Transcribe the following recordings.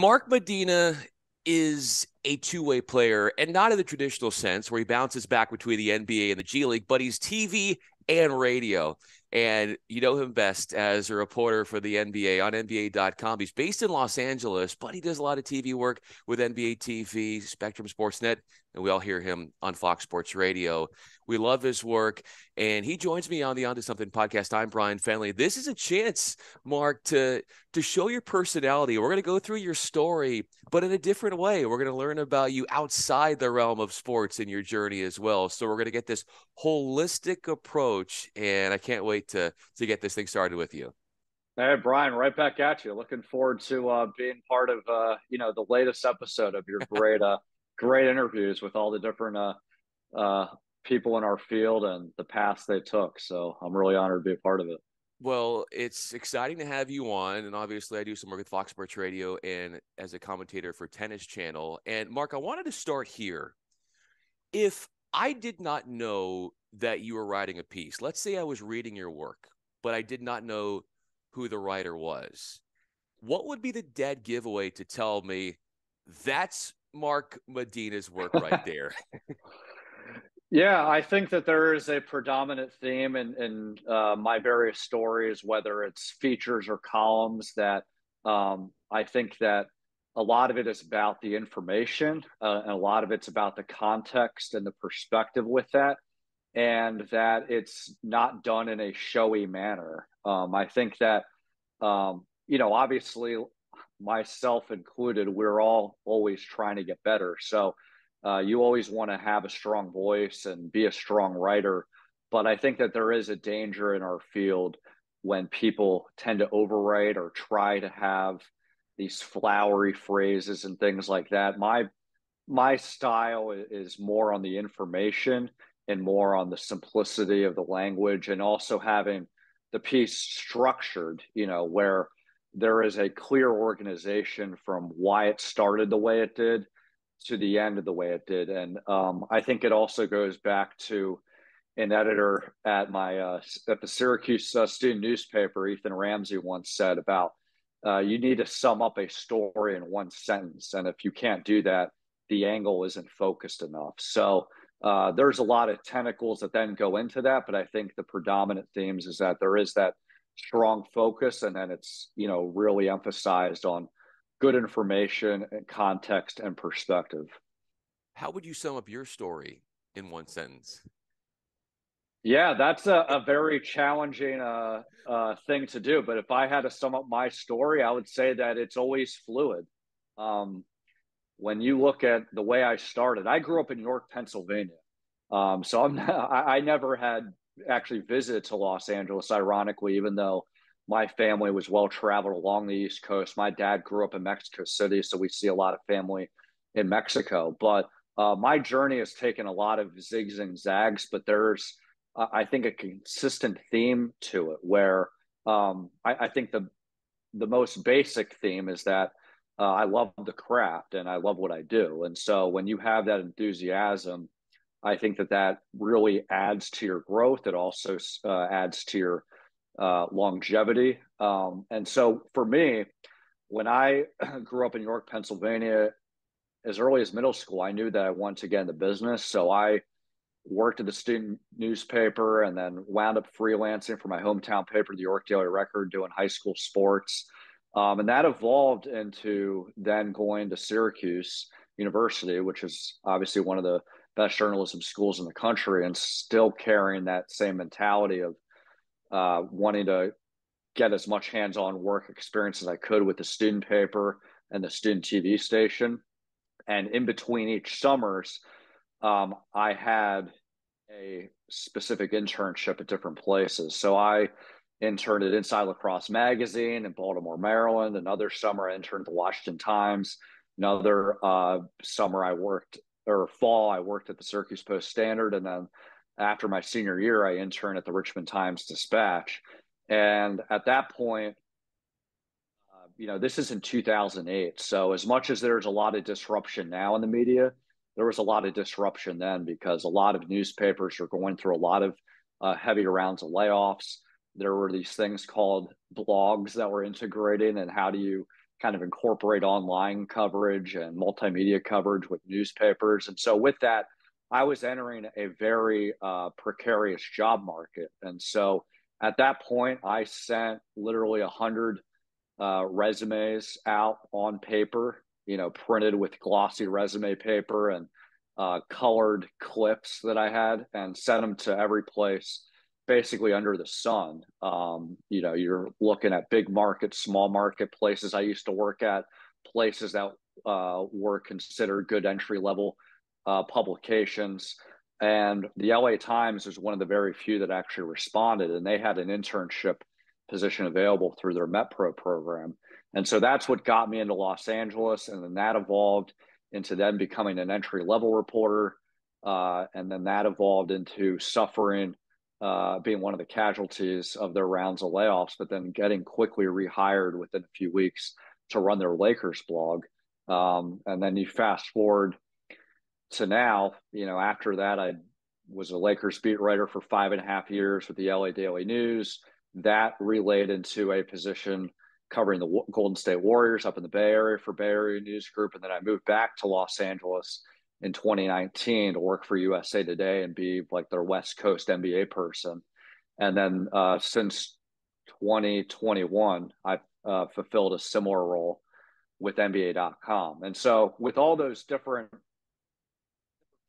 Mark Medina is a two-way player, and not in the traditional sense where he bounces back between the NBA and the G League, but he's TV and radio. And you know him best as a reporter for the NBA on NBA.com. He's based in Los Angeles, but he does a lot of TV work with NBA TV, Spectrum Sportsnet, and we all hear him on Fox Sports Radio. We love his work, and he joins me on the Onto Something podcast. I'm Bryan Fenley. This is a chance, Mark, to show your personality. We're going to go through your story, but in a different way. We're going to learn about you outside the realm of sports in your journey as well. So we're going to get this holistic approach, and I can't wait to get this thing started with you. Hey, Brian, right back at you. Looking forward to being part of the latest episode of your great interviews with all the different uh, people in our field and the paths they took. So I'm really honored to be a part of it. Well, it's exciting to have you on. And obviously, I do some work with Fox Sports Radio and as a commentator for Tennis Channel. And Mark, I wanted to start here. If I did not know that you were writing a piece, let's say I was reading your work, but I did not know who the writer was, what would be the dead giveaway to tell me that's Mark Medina's work right there? Yeah, I think that there is a predominant theme in my various stories, whether it's features or columns, that I think that a lot of it is about the information, and a lot of it's about the context and the perspective with that, and that it's not done in a showy manner. I think that, obviously, myself included, we're all always trying to get better. So you always want to have a strong voice and be a strong writer. But I think that there is a danger in our field when people tend to overwrite or try to have these flowery phrases and things like that. My style is more on the information and more on the simplicity of the language, and also having the piece structured, where there is a clear organization from why it started the way it did to the end of the way it did. And I think it also goes back to an editor at my at the Syracuse student newspaper, Ethan Ramsey, once said about you need to sum up a story in one sentence, and if you can't do that, the angle isn't focused enough. So there's a lot of tentacles that then go into that, but I think the predominant themes is that there is that strong focus, and then it's really emphasized on good information and context and perspective. How would you sum up your story in one sentence? Yeah, that's a very challenging thing to do. But if I had to sum up my story, I would say that it's always fluid. Um, when you look at the way I started, I grew up in York, Pennsylvania. So I never had actually visited to Los Angeles, ironically, even though my family was well traveled along the East Coast. My dad grew up in Mexico City, so we see a lot of family in Mexico. But my journey has taken a lot of zigs and zags, but there's, I think, a consistent theme to it where I think the most basic theme is that I love the craft and I love what I do. And so when you have that enthusiasm, I think that really adds to your growth. It also adds to your longevity. And so for me, when I grew up in York, Pennsylvania, as early as middle school, I knew that I wanted to get into business. So I worked at the student newspaper and then wound up freelancing for my hometown paper, the York Daily Record, doing high school sports. And that evolved into then going to Syracuse University, which is obviously one of the best journalism schools in the country, and still carrying that same mentality of wanting to get as much hands-on work experience as I could with the student paper and the student TV station. And in between each summers, I had a specific internship at different places. So I interned at Inside Lacrosse Magazine in Baltimore, Maryland. Another summer, I interned at the Washington Times. Another summer, fall, I worked at the Syracuse Post Standard. And then after my senior year, I interned at the Richmond Times Dispatch. And at that point, this is in 2008. So as much as there's a lot of disruption now in the media, there was a lot of disruption then, because a lot of newspapers are going through a lot of heavy rounds of layoffs. There were these things called blogs that were integrating, and how do you kind of incorporate online coverage and multimedia coverage with newspapers. And so with that, I was entering a very precarious job market. And so at that point, I sent literally 100 resumes out on paper, printed with glossy resume paper and colored clips that I had, and sent them to every place basically under the sun. You're looking at big market, small market places I used to work at, places that were considered good entry level publications. And the LA Times was one of the very few that actually responded, and they had an internship position available through their MetPro program. And so that's what got me into Los Angeles. And then that evolved into then becoming an entry level reporter. And then that evolved into suffering, being one of the casualties of their rounds of layoffs, but then getting quickly rehired within a few weeks to run their Lakers blog. And then you fast forward to now, after that, I was a Lakers beat writer for 5.5 years with the LA Daily News. That relayed into a position covering the Golden State Warriors up in the Bay Area for Bay Area News Group. And then I moved back to Los Angeles in 2019 to work for USA Today and be like their West Coast NBA person. And then since 2021, I've fulfilled a similar role with NBA.com. And so with all those different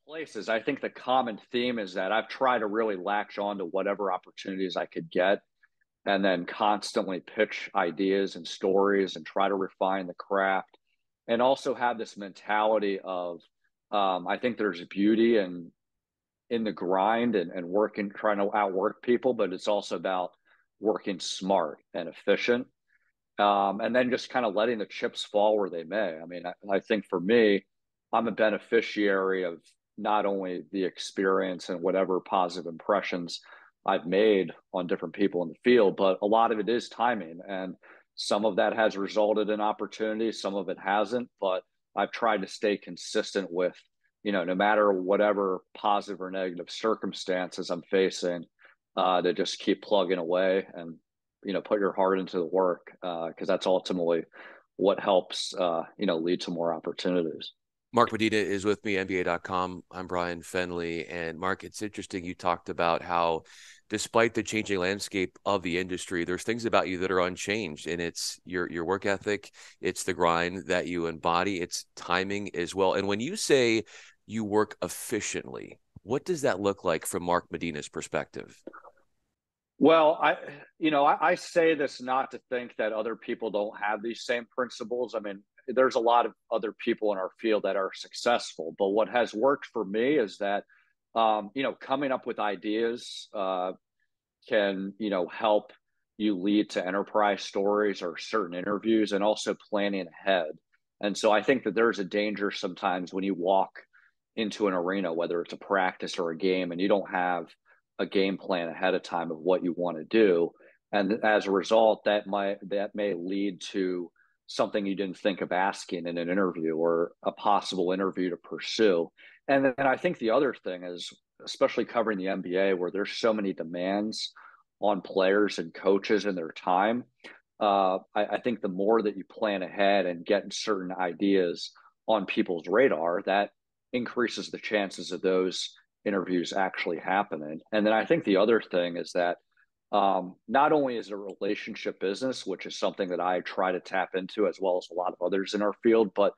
places, I think the common theme is that I've tried to really latch on to whatever opportunities I could get, and then constantly pitch ideas and stories and try to refine the craft, and also have this mentality of I think there's beauty in the grind and working, trying to outwork people, but it's also about working smart and efficient, and then just kind of letting the chips fall where they may. I mean, I think for me, I'm a beneficiary of not only the experience and whatever positive impressions I've made on different people in the field, but a lot of it is timing. And some of that has resulted in opportunities, some of it hasn't, but I've tried to stay consistent with, no matter whatever positive or negative circumstances I'm facing, to just keep plugging away and, put your heart into the work, because that's ultimately what helps, lead to more opportunities. Mark Medina is with me, NBA.com. I'm Bryan Fenley. And Mark, it's interesting. You talked about how, despite the changing landscape of the industry, there's things about you that are unchanged. And it's your work ethic, it's the grind that you embody, it's timing as well. And when you say you work efficiently, what does that look like from Mark Medina's perspective? Well, I say this not to think that other people don't have these same principles. I mean, there's a lot of other people in our field that are successful, but what has worked for me is that, coming up with ideas can, help you lead to enterprise stories or certain interviews, and also planning ahead. And so I think that there's a danger sometimes when you walk into an arena, whether it's a practice or a game, and you don't have a game plan ahead of time of what you want to do. And as a result, that may lead to something you didn't think of asking in an interview, or a possible interview to pursue. And then I think the other thing is, especially covering the NBA, where there's so many demands on players and coaches and their time, I think the more that you plan ahead and get certain ideas on people's radar, that increases the chances of those interviews actually happening. And then I think the other thing is that, not only is it a relationship business, which is something that I try to tap into as well as a lot of others in our field, but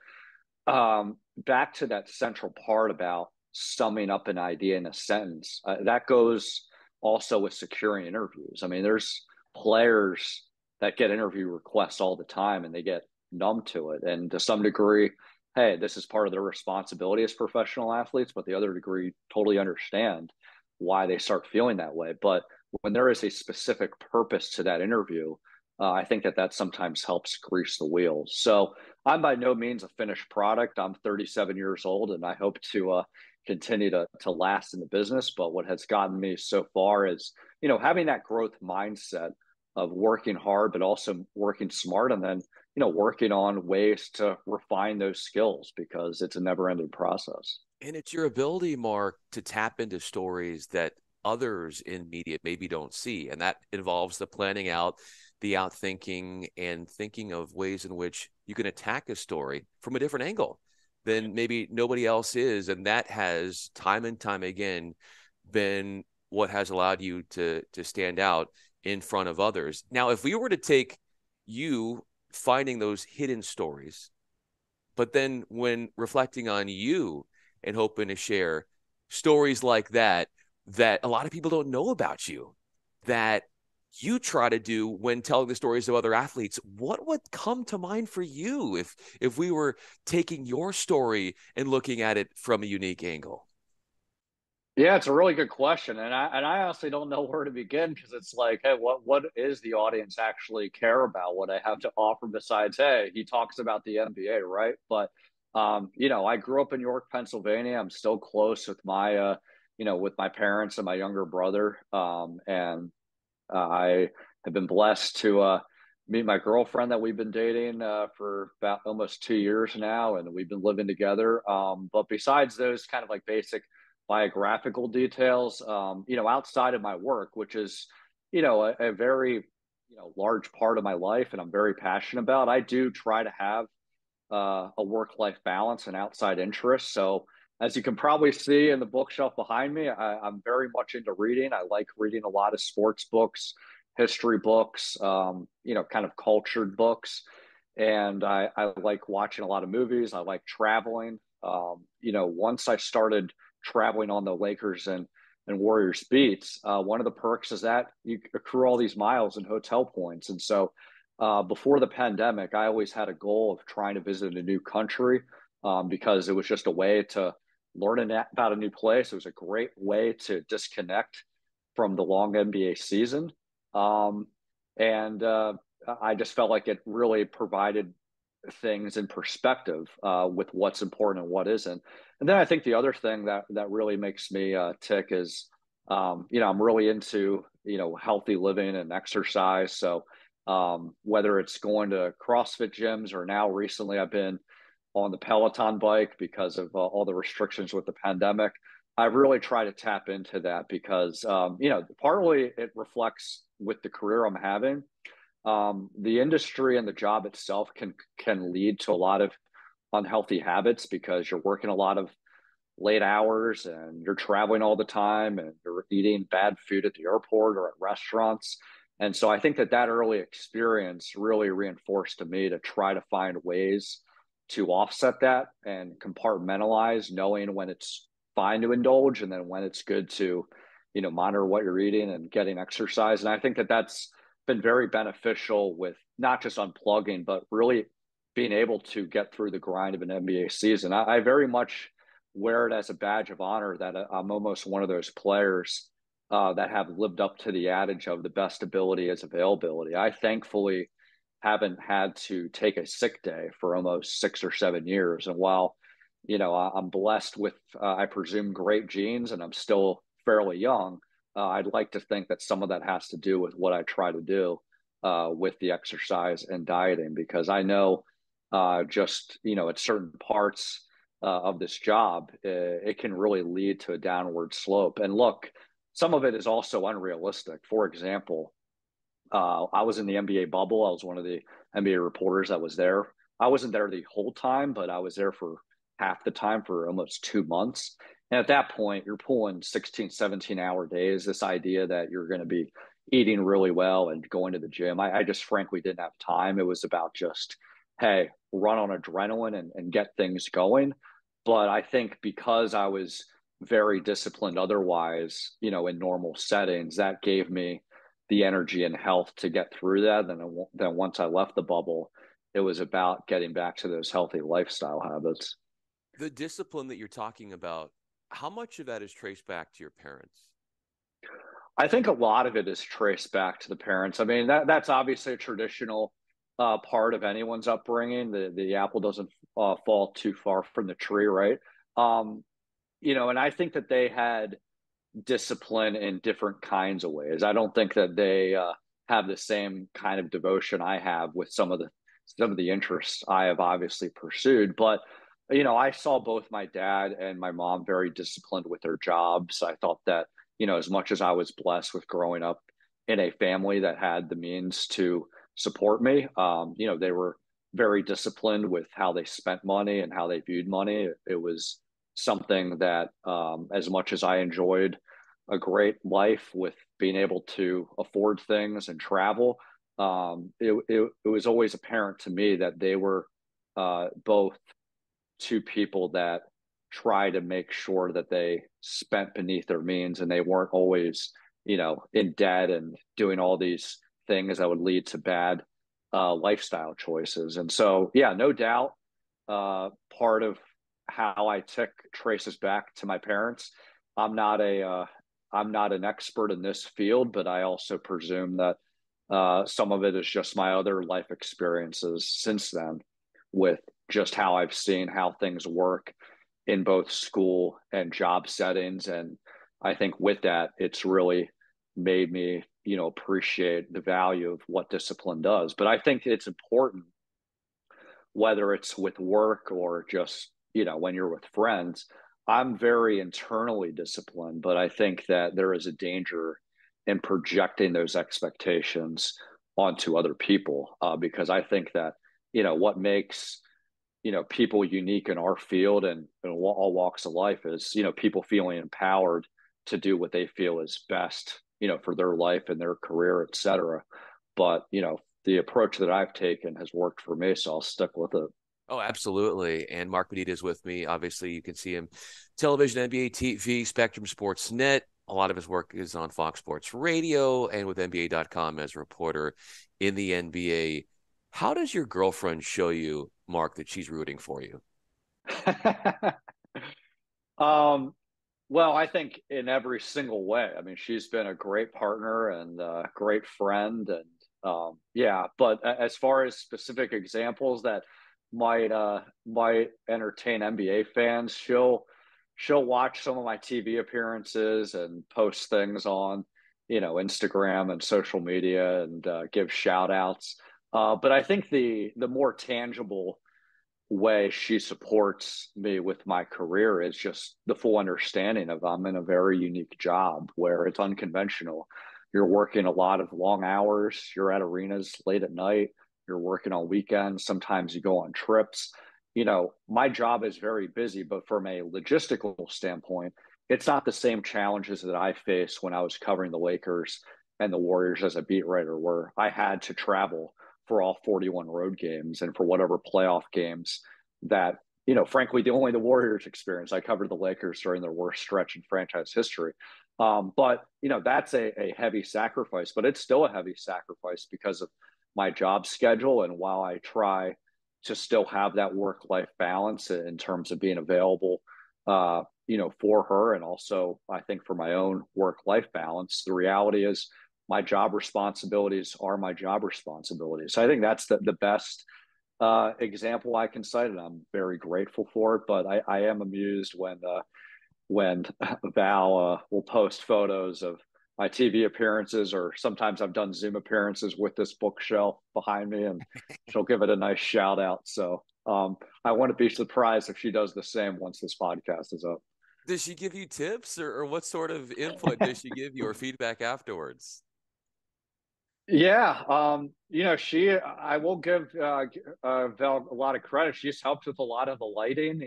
back to that central part about summing up an idea in a sentence, that goes also with securing interviews. I mean, there's players that get interview requests all the time, and they get numb to it. And to some degree, hey, this is part of their responsibility as professional athletes, but the other degree totally understand why they start feeling that way. But when there is a specific purpose to that interview, I think that sometimes helps grease the wheels. So I'm by no means a finished product. I'm 37 years old, and I hope to continue to last in the business. But what has gotten me so far is, having that growth mindset of working hard, but also working smart, and then, working on ways to refine those skills, because it's a never ending process. And it's your ability, Mark, to tap into stories that others in media maybe don't see. And that involves the planning out, the outthinking, and thinking of ways in which you can attack a story from a different angle than maybe nobody else is. And that has time and time again been what has allowed you to stand out in front of others. Now, if we were to take you finding those hidden stories, but then when reflecting on you and hoping to share stories like that, that a lot of people don't know about you, that you try to do when telling the stories of other athletes, what would come to mind for you if we were taking your story and looking at it from a unique angle? Yeah, it's a really good question, and I honestly don't know where to begin because it's like, hey, what is the audience actually care about? What I have to offer besides, hey, he talks about the NBA, right? But I grew up in York, Pennsylvania. I'm still close with with my parents and my younger brother, and I have been blessed to meet my girlfriend that we've been dating for about almost 2 years now, and we've been living together. But besides those kind of like basic biographical details, outside of my work, which is, a very, large part of my life and I'm very passionate about, I do try to have a work-life balance and outside interests. So as you can probably see in the bookshelf behind me, I'm very much into reading. I like reading a lot of sports books, history books, kind of cultured books. And I like watching a lot of movies. I like traveling. Once I started traveling on the Lakers and Warriors beats, one of the perks is that you accrue all these miles and hotel points. And so before the pandemic, I always had a goal of trying to visit a new country because it was just a way to learn about a new place. It was a great way to disconnect from the long NBA season. Um, and I just felt like it really provided things in perspective with what's important and what isn't. And then I think the other thing that really makes me tick is, I'm really into, healthy living and exercise. So whether it's going to CrossFit gyms or now recently I've been on the Peloton bike because of all the restrictions with the pandemic. I really try to tap into that because, partly it reflects with the career I'm having. The industry and the job itself can lead to a lot of unhealthy habits because you're working a lot of late hours and you're traveling all the time and you're eating bad food at the airport or at restaurants. And so I think that early experience really reinforced to me to try to find ways to offset that and compartmentalize, knowing when it's fine to indulge and then when it's good to, monitor what you're eating and getting exercise. And I think that's been very beneficial with not just unplugging, but really being able to get through the grind of an NBA season. I very much wear it as a badge of honor that I'm almost one of those players that have lived up to the adage of the best ability is availability. I thankfully haven't had to take a sick day for almost 6 or 7 years. And while, I'm blessed with, I presume, great genes and I'm still fairly young, I'd like to think that some of that has to do with what I try to do with the exercise and dieting, because I know just, at certain parts of this job, it can really lead to a downward slope. And look, some of it is also unrealistic. For example, I was in the NBA bubble. I was one of the NBA reporters that was there. I wasn't there the whole time, but I was there for half the time for almost 2 months. And at that point, you're pulling 16, 17-hour days. This idea that you're going to be eating really well and going to the gym, I just frankly didn't have time. It was about just, hey, run on adrenaline and get things going. But I think because I was very disciplined otherwise, in normal settings, that gave me the energy and health to get through that. Then once I left the bubble, it was about getting back to those healthy lifestyle habits. The discipline that you're talking about, how much of that is traced back to your parents? I think a lot of it is traced back to the parents. I mean, that's obviously a traditional part of anyone's upbringing. The apple doesn't fall too far from the tree, right? Um, and I think that they had discipline in different kinds of ways. I don't think that they have the same kind of devotion I have with some of the interests I have obviously pursued. But I saw both my dad and my mom very disciplined with their jobs. I thought that as much as I was blessed with growing up in a family that had the means to support me, they were very disciplined with how they spent money and how they viewed money. It was something that, as much as I enjoyed a great life with being able to afford things and travel, it was always apparent to me that they were both two people that try to make sure that they spent beneath their means and they weren't always, in debt and doing all these things that would lead to bad lifestyle choices. And so, yeah, no doubt, part of how I tick traces back to my parents. I'm not a I'm not an expert in this field, but I also presume that some of it is just my other life experiences since then, with just how I've seen how things work in both school and job settings. And I think with that, it's really made me, appreciate the value of what discipline does. But I think it's important, whether it's with work or just, when you're with friends. I'm very internally disciplined, but I think that there is a danger in projecting those expectations onto other people, because I think that, what makes, people unique in our field and in all walks of life is, people feeling empowered to do what they feel is best, for their life and their career, et cetera. But, the approach that I've taken has worked for me, so I'll stick with it. Oh, absolutely. And Mark Medina is with me. Obviously, you can see him television, NBA TV, Spectrum Sports Net. A lot of his work is on Fox Sports Radio and with NBA.com as a reporter in the NBA. How does your girlfriend show you, Mark, that she's rooting for you? um, well, I think in every single way. I mean, she's been a great partner and a great friend, and yeah. But as far as specific examples that might entertain NBA fans, she'll watch some of my TV appearances and post things on, Instagram and social media, and give shout outs. But I think the more tangible way she supports me with my career is just the full understanding of I'm in a very unique job where it's unconventional. You're working a lot of long hours, you're at arenas late at night, you're working on weekends, sometimes you go on trips. My job is very busy, but from a logistical standpoint, it's not the same challenges that I faced when I was covering the Lakers and the Warriors as a beat writer, where I had to travel for all 41 road games and for whatever playoff games that, frankly, only the Warriors experience. I covered the Lakers during their worst stretch in franchise history. But, that's a heavy sacrifice, but it's still a heavy sacrifice because of my job schedule. And while I try to still have that work-life balance in terms of being available, for her, and also I think for my own work-life balance, the reality is my job responsibilities are my job responsibilities. So I think that's the best example I can cite, and I'm very grateful for it. But I am amused when Val will post photos of my TV appearances, or sometimes I've done Zoom appearances with this bookshelf behind me, and she'll give it a nice shout out. So I wouldn't be surprised if she does the same once this podcast is up. Does she give you tips, or what sort of input does she give you or feedback afterwards? Yeah, I will give Val a lot of credit. She's helped with a lot of the lighting,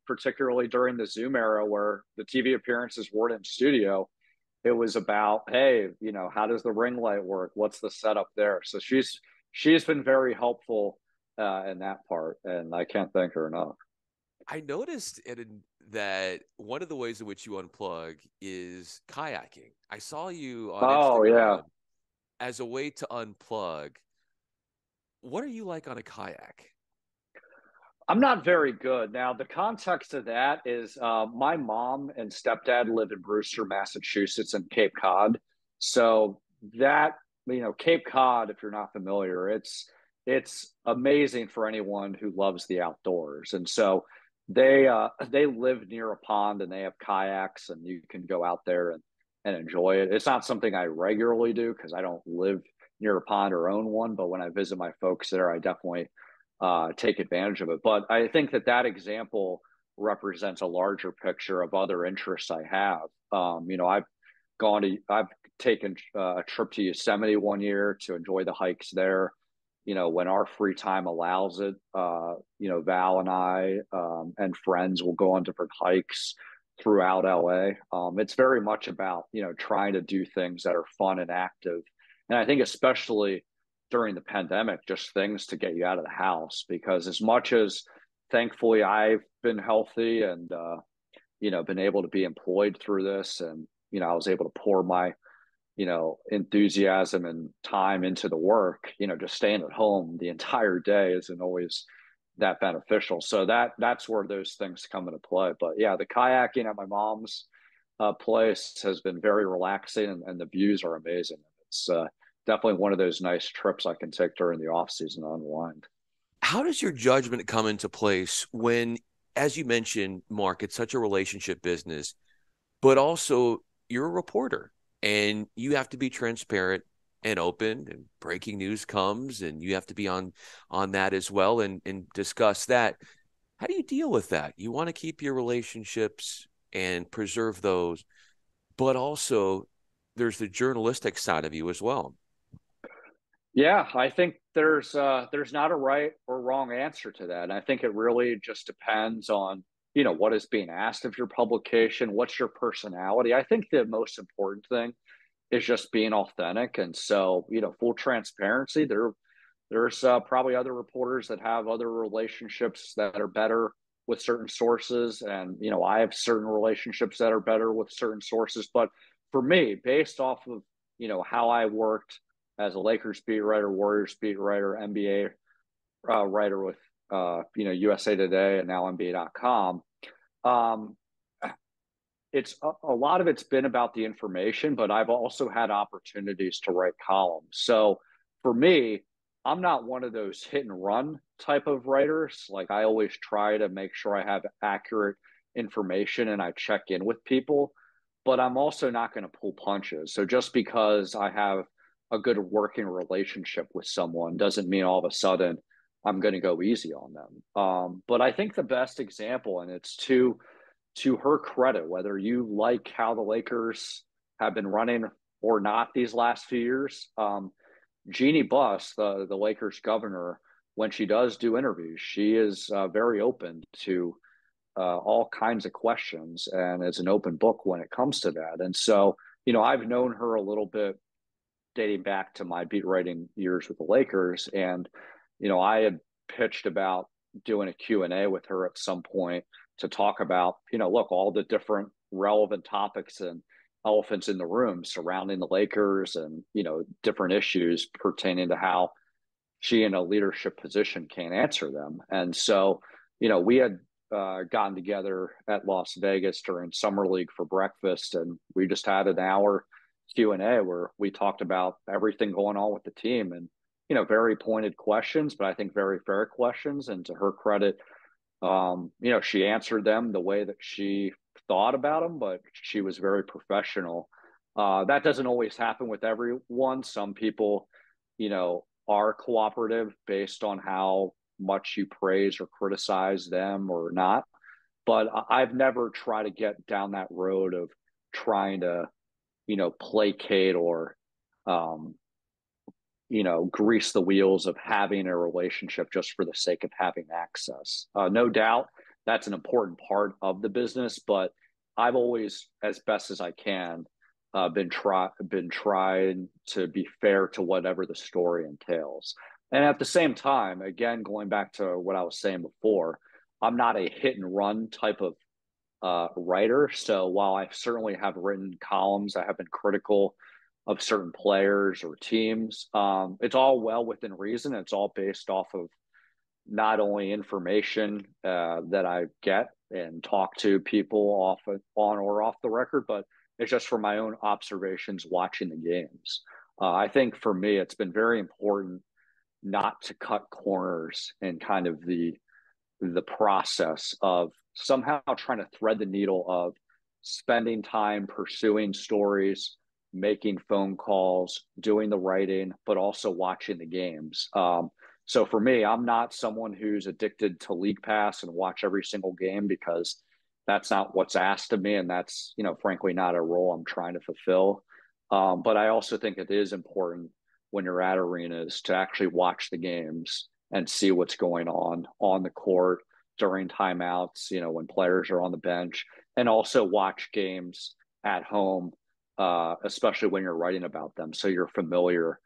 particularly during the Zoom era where the TV appearances weren't in studio. It was about, hey, how does the ring light work? What's the setup there? So she's been very helpful in that part, and I can't thank her enough. I noticed that one of the ways in which you unplug is kayaking. I saw you on Oh yeah. Instagram as a way to unplug. What are you like on a kayak? I'm not very good. Now, the context of that is my mom and stepdad live in Brewster, Massachusetts, and Cape Cod. So that, Cape Cod, if you're not familiar, it's amazing for anyone who loves the outdoors. And so they live near a pond and they have kayaks, and you can go out there and enjoy it. It's not something I regularly do because I don't live near a pond or own one, but when I visit my folks there, I definitely take advantage of it. But I think that example represents a larger picture of other interests I have. I've taken a trip to Yosemite one year to enjoy the hikes there. when our free time allows it, Val and I and friends will go on different hikes throughout LA. It's very much about, trying to do things that are fun and active. And I think especially during the pandemic, just things to get you out of the house, because as much as thankfully I've been healthy and, been able to be employed through this, and, I was able to pour my enthusiasm and time into the work, just staying at home the entire day isn't always that beneficial. So that's where those things come into play. But yeah, the kayaking at my mom's place has been very relaxing, and the views are amazing. It's definitely one of those nice trips I can take during the off season to unwind. How does your judgment come into place when, as you mentioned, Mark, it's such a relationship business, but also you're a reporter and you have to be transparent and open, and breaking news comes and you have to be on that as well, and discuss that. How do you deal with that? You want to keep your relationships and preserve those, but also there's the journalistic side of you as well. Yeah, I think there's not a right or wrong answer to that. And I think it really just depends on, what is being asked of your publication, what's your personality. I think the most important thing is just being authentic. And so, full transparency, there's probably other reporters that have other relationships that are better with certain sources, and I have certain relationships that are better with certain sources. But for me, based off of how I worked as a Lakers beat writer, Warriors beat writer, NBA writer with USA Today and now NBA.com, um, it's a lot of it's been about the information, but I've also had opportunities to write columns. So for me, I'm not one of those hit and run type of writers. Like, I always try to make sure I have accurate information and I check in with people, but I'm also not going to pull punches. So just because I have a good working relationship with someone doesn't mean all of a sudden I'm going to go easy on them. But I think the best example, and it's to her credit, whether you like how the Lakers have been running or not these last few years, Jeannie Buss, the Lakers governor, when she does do interviews, she is very open to all kinds of questions and is an open book when it comes to that. And so, I've known her a little bit dating back to my beat writing years with the Lakers. And, I had pitched about doing a Q&A with her at some point to talk about, look, all the different relevant topics and elephants in the room surrounding the Lakers, and, different issues pertaining to how she in a leadership position can answer them. And so, we had gotten together at Las Vegas during summer league for breakfast, and we just had an hour Q&A where we talked about everything going on with the team, and, very pointed questions, but I think very fair questions. And to her credit, she answered them the way that she thought about them, but she was very professional. That doesn't always happen with everyone. Some people, are cooperative based on how much you praise or criticize them or not. But I've never tried to get down that road of trying to, placate or, grease the wheels of having a relationship just for the sake of having access. No doubt that's an important part of the business, but I've always, as best as I can, been trying to be fair to whatever the story entails. And at the same time, again, going back to what I was saying before, I'm not a hit and run type of writer. So while I certainly have written columns, I have been critical of certain players or teams. It's all well within reason. It's all based off of not only information that I get and talk to people on or off the record, but it's just from my own observations watching the games. I think for me, it's been very important not to cut corners in kind of the process of somehow trying to thread the needle of spending time pursuing stories, making phone calls, doing the writing, but also watching the games. So for me, I'm not someone who's addicted to League Pass and watch every single game, because that's not what's asked of me. And that's, frankly, not a role I'm trying to fulfill. But I also think it is important when you're at arenas to actually watch the games and see what's going on the court during timeouts, when players are on the bench, and also watch games at home, especially when you're writing about them. So you're familiar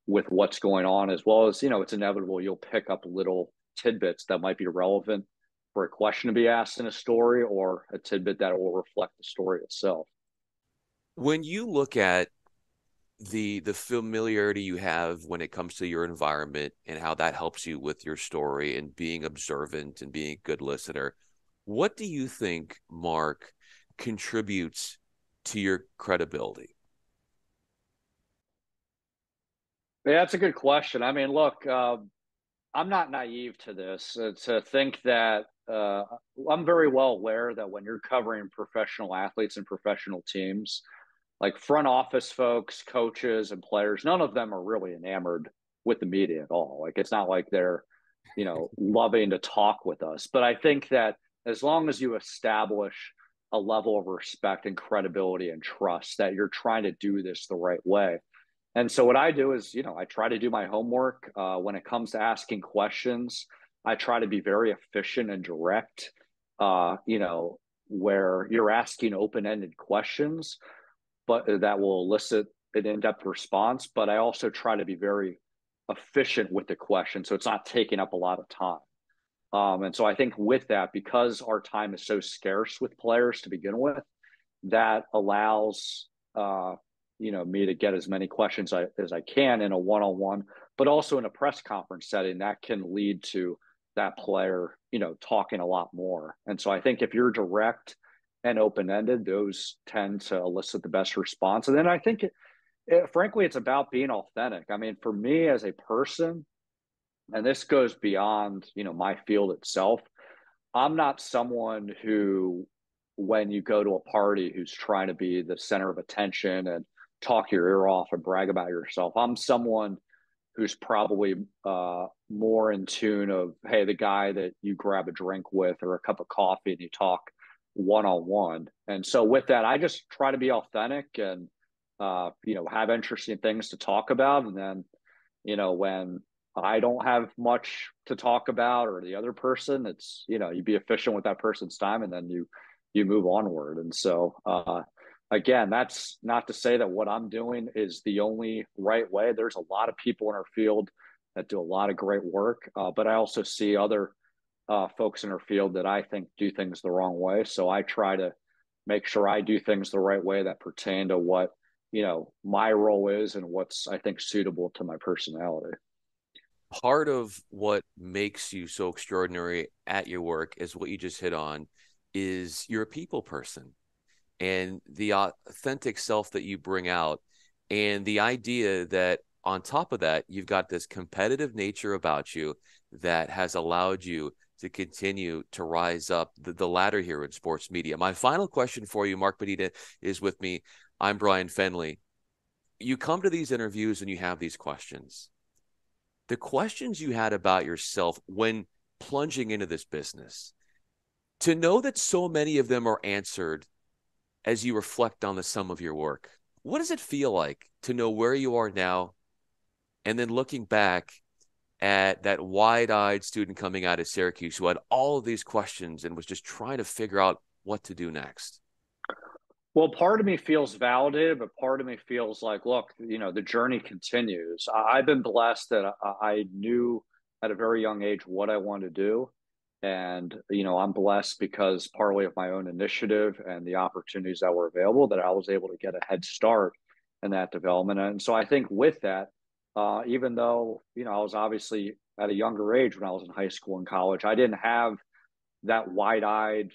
with what's going on, as well as, it's inevitable you'll pick up little tidbits that might be relevant for a question to be asked in a story, or a tidbit that will reflect the story itself. When you look at the familiarity you have when it comes to your environment and how that helps you with your story and being observant and being a good listener, what do you think, Mark, contributes to your credibility? Yeah, that's a good question. I mean, look, I'm not naive to this, to think that I'm very well aware that when you're covering professional athletes and professional teams, like front office folks, coaches, and players, none of them are really enamored with the media at all. Like, it's not like they're, loving to talk with us. But I think that as long as you establish a level of respect and credibility and trust that you're trying to do this the right way. And so what I do is, I try to do my homework. When it comes to asking questions, I try to be very efficient and direct, where you're asking open-ended questions, but that will elicit an in-depth response. But I also try to be very efficient with the question, so it's not taking up a lot of time. And so I think with that, because our time is so scarce with players to begin with, that allows me to get as many questions as I can in a one-on-one, but also in a press conference setting that can lead to that player, talking a lot more. And so I think if you're direct and open-ended, those tend to elicit the best response. And then I think, frankly, it's about being authentic. I mean, for me as a person, and this goes beyond, my field itself, I'm not someone who, when you go to a party, who's trying to be the center of attention and talk your ear off and brag about yourself. I'm someone who's probably more in tune of, hey, the guy that you grab a drink with or a cup of coffee and you talk one-on-one. And so with that, I just try to be authentic and, have interesting things to talk about. And then, when I don't have much to talk about, or the other person, it's, you be efficient with that person's time, and then you move onward. And so, again, that's not to say that what I'm doing is the only right way. There's a lot of people in our field that do a lot of great work, but I also see other folks in our field that I think do things the wrong way. So I try to make sure I do things the right way that pertain to what, my role is and what's, I think, suitable to my personality. Part of what makes you so extraordinary at your work is what you just hit on, is you're a people person, and the authentic self that you bring out, and the idea that on top of that, you've got this competitive nature about you that has allowed you to continue to rise up the ladder here in sports media. My final question for you, Mark Medina, is with me. I'm Bryan Fenley. You come to these interviews and you have these questions. The questions you had about yourself when plunging into this business, to know that so many of them are answered as you reflect on the sum of your work, what does it feel like to know where you are now, and then looking back at that wide-eyed student coming out of Syracuse who had all of these questions and was just trying to figure out what to do next? Well, part of me feels validated, but part of me feels like, look, the journey continues. I've been blessed that I knew at a very young age what I wanted to do. And, I'm blessed because partly of my own initiative and the opportunities that were available, that I was able to get a head start in that development. And so I think with that, even though, I was obviously at a younger age when I was in high school and college, I didn't have that wide-eyed,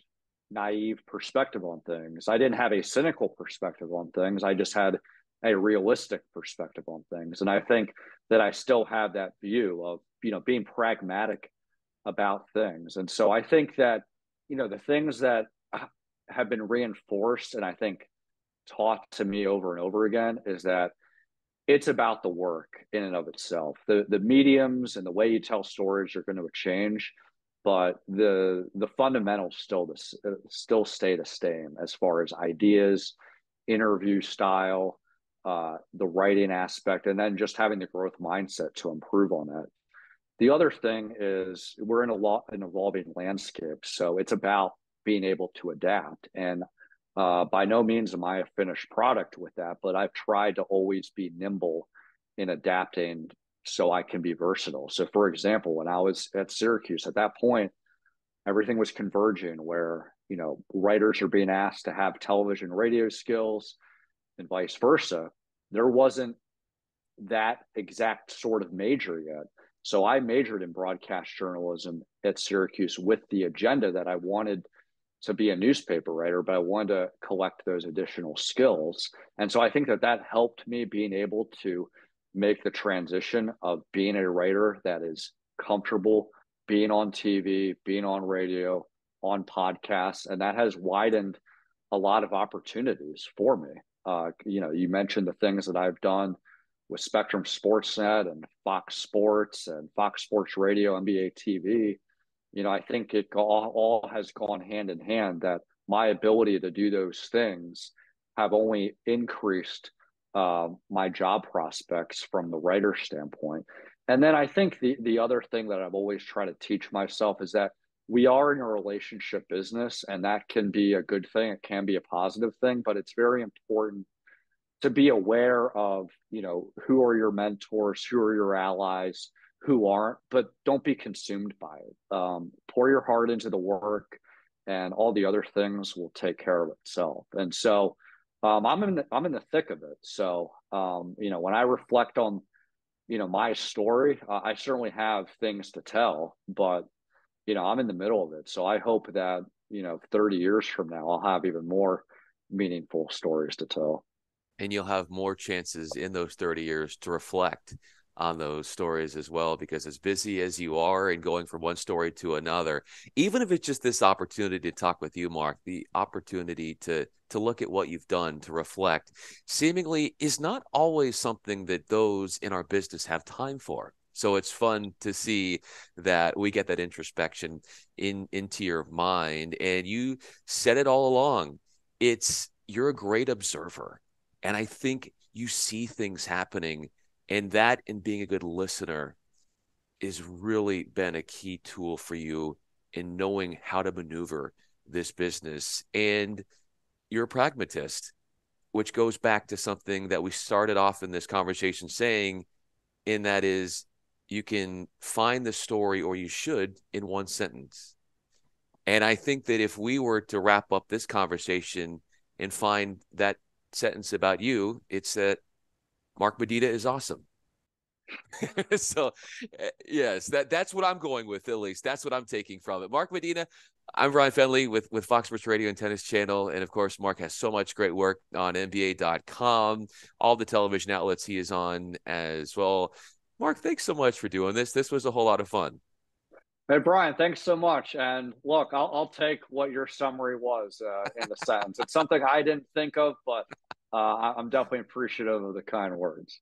naive perspective on things. I didn't have a cynical perspective on things. I just had a realistic perspective on things. And I think that I still have that view of, being pragmatic about things. And so I think that, the things that have been reinforced and I think taught to me over and over again is that it's about the work in and of itself. The mediums and the way you tell stories are going to change, but the fundamentals still stay the same as far as ideas, interview style, the writing aspect, and then just having the growth mindset to improve on that. The other thing is we're in an evolving landscape, so it's about being able to adapt. And by no means am I a finished product with that, but I've tried to always be nimble in adapting so I can be versatile. So, for example, when I was at Syracuse, at that point, everything was converging where, writers are being asked to have television, radio skills, and vice versa. There wasn't that exact sort of major yet. So I majored in broadcast journalism at Syracuse with the agenda that I wanted to be a newspaper writer, but I wanted to collect those additional skills. And so I think that helped me being able to make the transition of being a writer that is comfortable being on TV, being on radio, on podcasts, and that has widened a lot of opportunities for me. You mentioned the things that I've done with Spectrum Sportsnet and Fox Sports and Fox Sports Radio, NBA TV. I think it all has gone hand in hand, that my ability to do those things have only increased my job prospects from the writer standpoint. And then I think the other thing that I've always tried to teach myself is that we are in a relationship business, and that can be a good thing. It can be a positive thing, but it's very important to be aware of, who are your mentors, who are your allies, who aren't, but don't be consumed by it. Pour your heart into the work, and all the other things will take care of itself. And so I'm in the thick of it. So when I reflect on my story, I certainly have things to tell, but I'm in the middle of it. So I hope that 30 years from now I'll have even more meaningful stories to tell. And you'll have more chances in those 30 years to reflect on those stories as well, because as busy as you are and going from one story to another, even if it's just this opportunity to talk with you, Mark, the opportunity to look at what you've done, to reflect, seemingly is not always something that those in our business have time for. So it's fun to see that we get that introspection into your mind. And you said it all along. You're a great observer. And I think you see things happening, and that, and being a good listener, has really been a key tool for you in knowing how to maneuver this business. And you're a pragmatist, which goes back to something that we started off in this conversation saying, and that is, you can find the story, or you should, in one sentence. And I think that if we were to wrap up this conversation and find that sentence about you, it's that Mark Medina is awesome. So yes, that's what I'm going with. At least that's what I'm taking from it. Mark Medina. I'm Bryan Fenley with Fox Sports Radio and Tennis Channel. And of course, Mark has so much great work on NBA.com, all the television outlets he is on as well. Mark, thanks so much for doing this. This was a whole lot of fun. Hey, Bryan, thanks so much. And look, I'll take what your summary was in the sentence. It's something I didn't think of, but I'm definitely appreciative of the kind words.